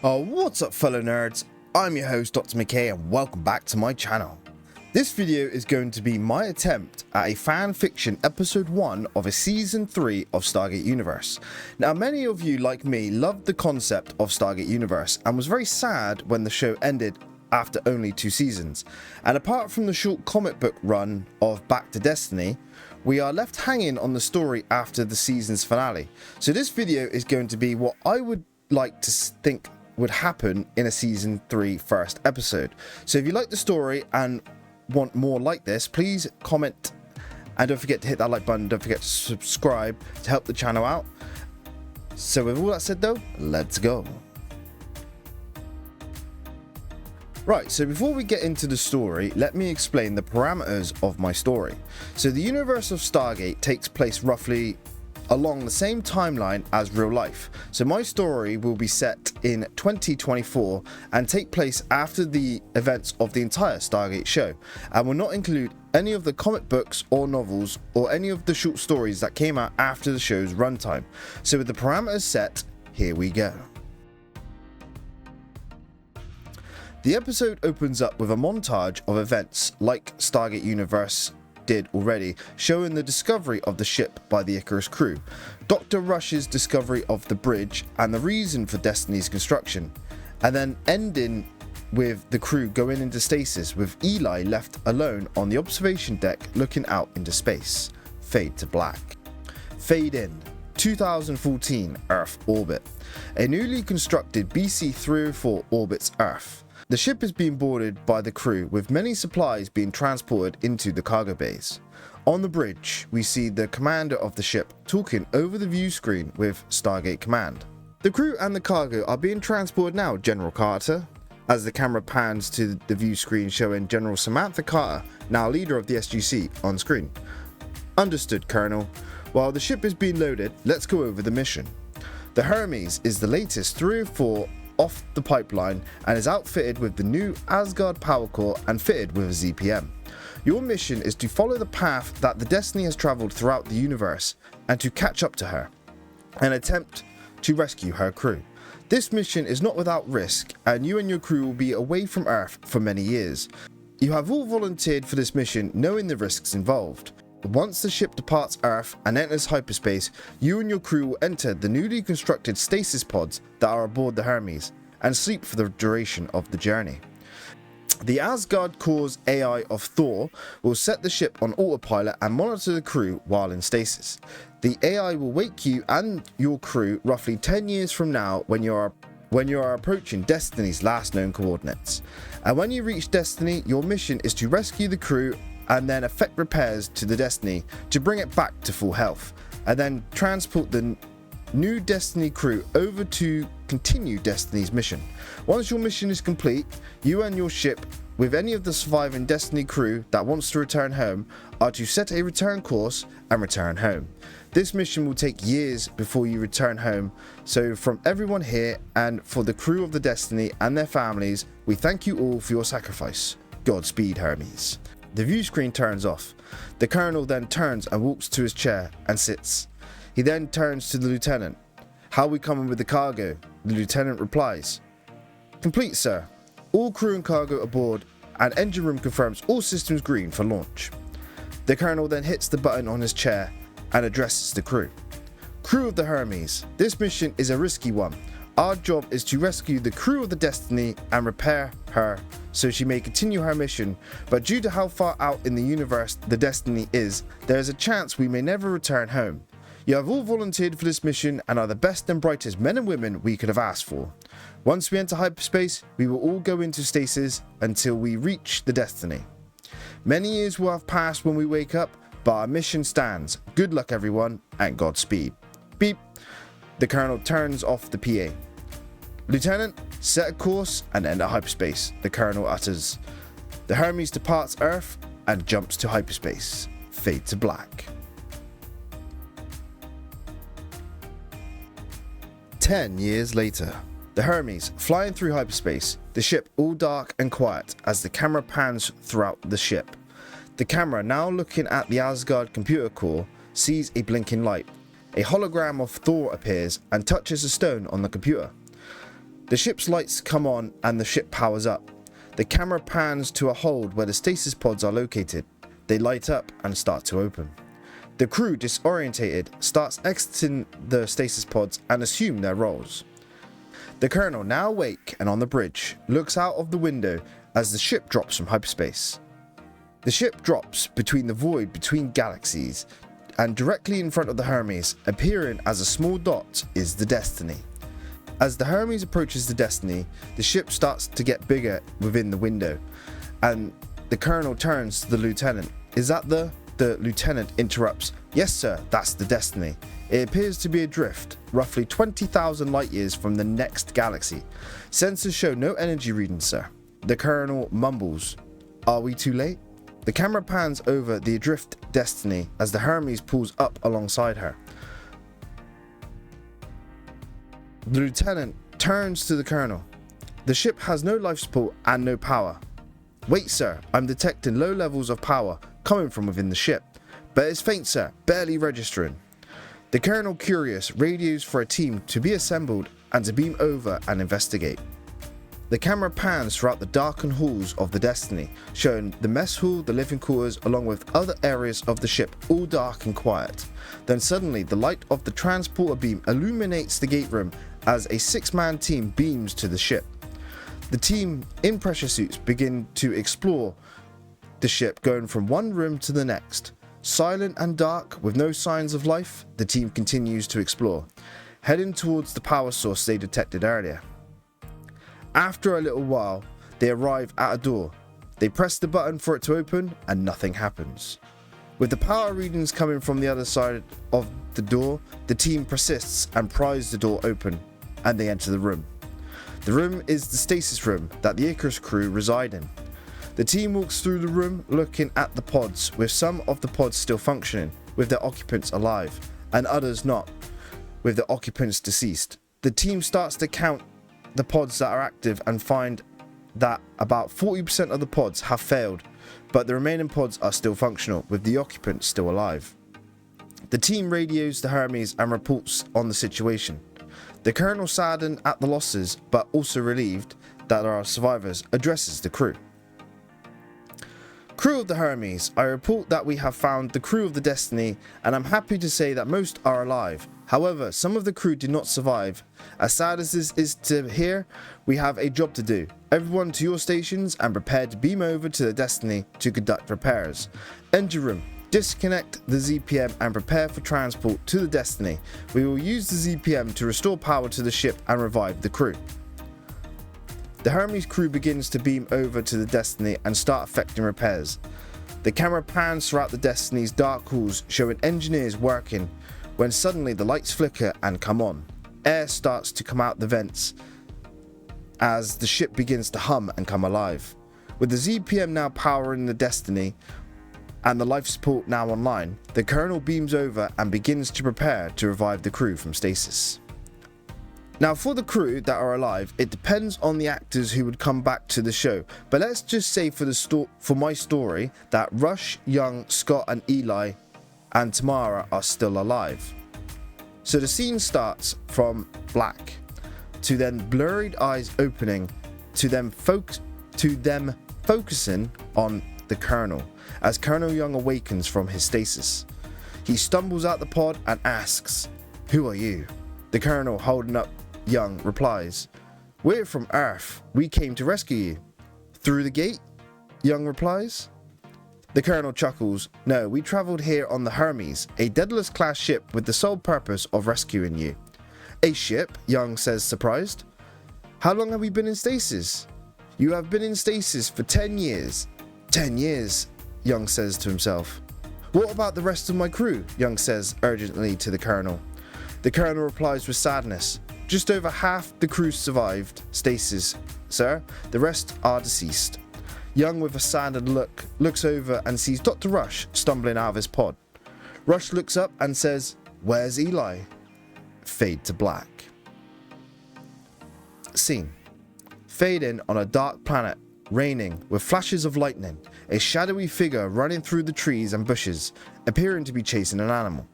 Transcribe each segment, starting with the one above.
What's up fellow nerds, I'm your host Dr. McKay and welcome back to my channel. This video is going to be my attempt at a fan fiction episode 1 of a season 3 of Stargate Universe. Now many of you like me loved the concept of Stargate Universe and was very sad when the show ended after only 2 seasons. And apart from the short comic book run of Back to Destiny, we are left hanging on the story after the season's finale. So this video is going to be what I would like to think would happen in a season 3 first episode. So if you like the story and want more like this, please comment and don't forget to hit that like button, don't forget to subscribe to help the channel out. So with all that said though, let's go. Right, so before we get into the story, let me explain the parameters of my story. So the universe of Stargate takes place roughly along the same timeline as real life. So my story will be set in 2024 and take place after the events of the entire Stargate show, and will not include any of the comic books or novels or any of the short stories that came out after the show's runtime. So with the parameters set, here we go. The episode opens up with a montage of events like Stargate Universe did already, showing the discovery of the ship by the Icarus crew, Dr. Rush's discovery of the bridge and the reason for Destiny's construction, and then ending with the crew going into stasis with Eli left alone on the observation deck looking out into space. Fade to black. Fade in. 2014 Earth orbit. A newly constructed BC 304 orbits Earth. The ship is being boarded by the crew, with many supplies being transported into the cargo bays. On the bridge, we see the commander of the ship talking over the view screen with Stargate Command. The crew and the cargo are being transported now, General Carter, as the camera pans to the view screen showing General Samantha Carter, now leader of the SGC, on screen. Understood, Colonel. While the ship is being loaded, let's go over the mission. The Hermes is the latest 304 off the pipeline and is outfitted with the new Asgard power core and fitted with a ZPM. Your mission is to follow the path that the Destiny has traveled throughout the universe and to catch up to her and attempt to rescue her crew. This mission is not without risk, and you and your crew will be away from Earth for many years. You have all volunteered for this mission knowing the risks involved. Once the ship departs Earth and enters hyperspace, you and your crew will enter the newly constructed stasis pods that are aboard the Hermes and sleep for the duration of the journey. The Asgard Core's AI of Thor will set the ship on autopilot and monitor the crew while in stasis. The AI will wake you and your crew roughly 10 years from now when you are approaching Destiny's last known coordinates. And when you reach Destiny, your mission is to rescue the crew and then effect repairs to the Destiny to bring it back to full health, and then transport the new Destiny crew over to continue Destiny's mission. Once your mission is complete, you and your ship, with any of the surviving Destiny crew that wants to return home, are to set a return course and return home. This mission will take years before you return home, so from everyone here and for the crew of the Destiny and their families, we thank you all for your sacrifice. Godspeed, Hermes. The view screen turns off. The colonel then turns and walks to his chair and sits. He then turns to the lieutenant. How we coming with the cargo? The lieutenant replies, complete, sir. All crew and cargo aboard, and engine room confirms all systems green for launch. The colonel then hits the button on his chair and addresses the crew. Crew of the Hermes, this mission is a risky one. Our job is to rescue the crew of the Destiny and repair her so she may continue her mission, but due to how far out in the universe the Destiny is, there is a chance we may never return home. You have all volunteered for this mission and are the best and brightest men and women we could have asked for. Once we enter hyperspace, we will all go into stasis until we reach the Destiny. Many years will have passed when we wake up, but our mission stands. Good luck everyone, and Godspeed. Beep. The colonel turns off the PA. Lieutenant, set a course and enter hyperspace, the colonel utters. The Hermes departs Earth and jumps to hyperspace. Fade to black. 10 years later. The Hermes flying through hyperspace, the ship all dark and quiet as the camera pans throughout the ship. The camera, now looking at the Asgard computer core, sees a blinking light. A hologram of Thor appears and touches a stone on the computer. The ship's lights come on and the ship powers up. The camera pans to a hold where the stasis pods are located. They light up and start to open. The crew, disorientated, starts exiting the stasis pods and assume their roles. The Colonel, now awake and on the bridge, looks out of the window as the ship drops from hyperspace. The ship drops between the void between galaxies, and directly in front of the Hermes, appearing as a small dot, is the Destiny. As the Hermes approaches the Destiny, the ship starts to get bigger within the window, and the Colonel turns to the Lieutenant. "Is that the Lieutenant interrupts. "Yes sir, that's the Destiny. It appears to be adrift, roughly 20,000 light years from the next galaxy. Sensors show no energy readings, sir." The Colonel mumbles, "Are we too late?" The camera pans over the adrift Destiny as the Hermes pulls up alongside her. The Lieutenant turns to the Colonel. "The ship has no life support and no power." "Wait sir, I'm detecting low levels of power coming from within the ship. But it's faint sir, barely registering." The Colonel, curious, radios for a team to be assembled and to beam over and investigate. The camera pans throughout the darkened halls of the Destiny, showing the mess hall, the living quarters, along with other areas of the ship, all dark and quiet. Then suddenly the light of the transporter beam illuminates the gate room as a 6-man team beams to the ship. The team in pressure suits begin to explore the ship, going from one room to the next. Silent and dark, with no signs of life, the team continues to explore, heading towards the power source they detected earlier. After a little while, they arrive at a door. They press the button for it to open, and nothing happens. With the power readings coming from the other side of the door, the team persists and pries the door open, and they enter the room. The room is the stasis room that the Icarus crew reside in. The team walks through the room looking at the pods, with some of the pods still functioning, with their occupants alive, and others not, with the occupants deceased. The team starts to count the pods that are active and find that about 40% of the pods have failed, but the remaining pods are still functional, with the occupants still alive. The team radios the Hermes and reports on the situation. The Colonel, saddened at the losses but also relieved that there are survivors, addresses the crew. "Crew of the Hermes, I report that we have found the crew of the Destiny, and I'm happy to say that most are alive. However, some of the crew did not survive. As sad as this is to hear, we have a job to do. Everyone to your stations and prepare to beam over to the Destiny to conduct repairs. Engine room, disconnect the ZPM and prepare for transport to the Destiny. We will use the ZPM to restore power to the ship and revive the crew." The Hermes crew begins to beam over to the Destiny and start effecting repairs. The camera pans throughout the Destiny's dark halls, showing engineers working, when suddenly the lights flicker and come on. Air starts to come out the vents as the ship begins to hum and come alive. With the ZPM now powering the Destiny and the life support now online, the Colonel beams over and begins to prepare to revive the crew from stasis. Now, for the crew that are alive, it depends on the actors who would come back to the show, but let's just say for my story that Rush, Young, Scott and Eli and Tamara are still alive. So the scene starts from black to then blurred eyes opening to them focusing on the Colonel as Colonel Young awakens from his stasis. He stumbles out the pod and asks, "Who are you?" The Colonel, holding up Young, replies, "We're from Earth. We came to rescue you." "Through the gate?" Young replies. The Colonel chuckles. "No, we travelled here on the Hermes, a Daedalus class ship with the sole purpose of rescuing you." "A ship?" Young says, surprised. "How long have we been in stasis?" "You have been in stasis for 10 years. 10 years, Young says to himself. "What about the rest of my crew?" Young says urgently to the Colonel. The Colonel replies with sadness, "Just over half the crew survived stasis, sir. The rest are deceased." Young, with a saddened look, looks over and sees Dr. Rush stumbling out of his pod. Rush looks up and says, "Where's Eli?" Fade to black. Scene. Fade in on a dark planet, raining with flashes of lightning, a shadowy figure running through the trees and bushes, appearing to be chasing an animal.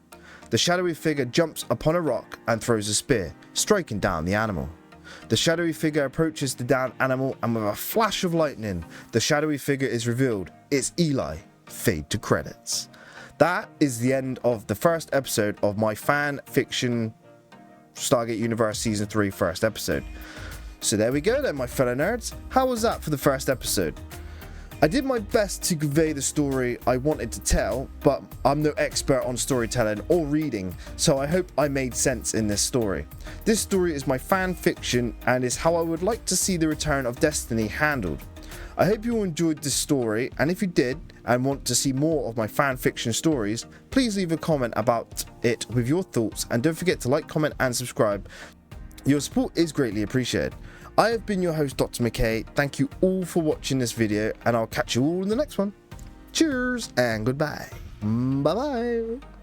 The shadowy figure jumps upon a rock and throws a spear, striking down the animal. The shadowy figure approaches the downed animal, and with a flash of lightning, the shadowy figure is revealed. It's Eli. Fade to credits. That is the end of the first episode of my fan fiction Stargate Universe Season 3 first episode. So there we go then, my fellow nerds. How was that for the first episode? I did my best to convey the story I wanted to tell, but I'm no expert on storytelling or reading, so I hope I made sense in this story. This story is my fan fiction and is how I would like to see the return of Destiny handled. I hope you all enjoyed this story, and if you did and want to see more of my fan fiction stories, please leave a comment about it with your thoughts, and don't forget to like, comment and subscribe. Your support is greatly appreciated. I have been your host, Dr. McKay. Thank you all for watching this video, and I'll catch you all in the next one. Cheers and goodbye. Bye bye.